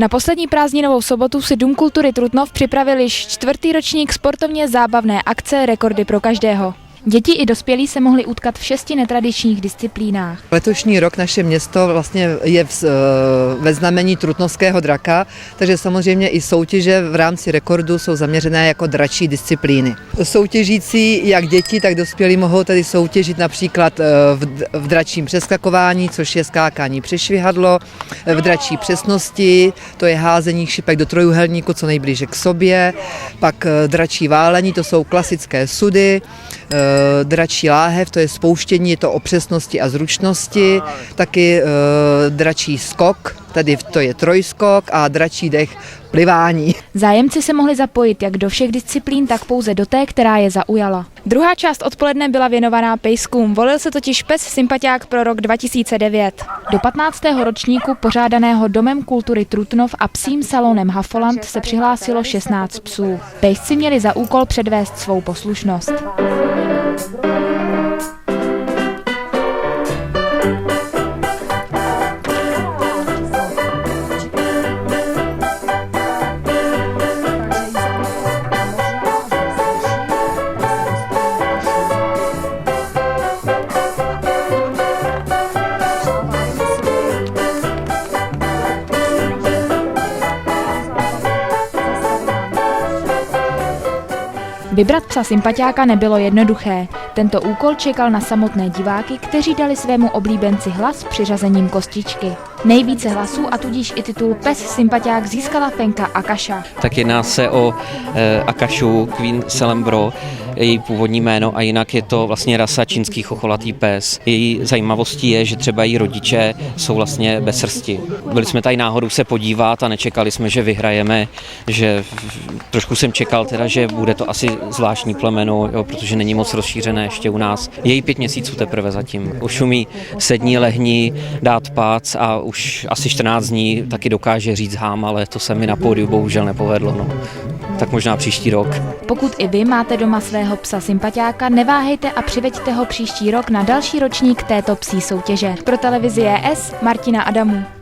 Na poslední prázdninovou sobotu si Dům kultury Trutnov připravil již 4. ročník sportovně zábavné akce Rekordy pro každého. Děti i dospělí se mohli utkat v 6 netradičních disciplínách. Letošní rok naše město vlastně je ve znamení trutnovského draka, takže samozřejmě i soutěže v rámci rekordu jsou zaměřené jako dračí disciplíny. Soutěžící jak děti, tak dospělí mohou tedy soutěžit například v dračím přeskakování, což je skákání přes švihadlo, v dračí přesnosti, to je házení šipek do trojúhelníku co nejblíže k sobě, pak dračí válení, to jsou klasické sudy, dračí láhev, to je spouštění, je to o přesnosti a zručnosti, taky dračí skok, tady to je trojskok a dračí dech plivání. Zájemci se mohli zapojit jak do všech disciplín, tak pouze do té, která je zaujala. Druhá část odpoledne byla věnovaná pejskům, volil se totiž pes sympatiák pro rok 2009. Do 15. ročníku pořádaného Domem kultury Trutnov a psím salonem Hafoland se přihlásilo 16 psů. Pejsci měli za úkol předvést svou poslušnost. Vybrat psa sympatiáka nebylo jednoduché. Tento úkol čekal na samotné diváky, kteří dali svému oblíbenci hlas přiřazením kostičky. Nejvíce hlasů a tudíž i titul Pes sympatiák získala fenka Akasha. Tak jedná se o Akashu Queen Celebro, její původní jméno, a jinak je to vlastně rasa čínský chocholatý pes. Její zajímavostí je, že třeba její rodiče jsou vlastně bez srsti. Byli jsme tady náhodou se podívat a nečekali jsme, že vyhrajeme, že trošku jsem čekal teda, že bude to asi zvláštní plemeno, jo, protože není moc rozšířené ještě u nás. Je jí 5 měsíců teprve zatím. Už umí sedni, lehni, dát pác a už asi 14 dní taky dokáže říct hám, ale to se mi na pódiu bohužel nepovedlo. No. Tak možná příští rok. Pokud i vy máte doma svého psa sympatiáka, neváhejte a přiveďte ho příští rok na další ročník této psí soutěže. Pro televizi ES Martina Adamu.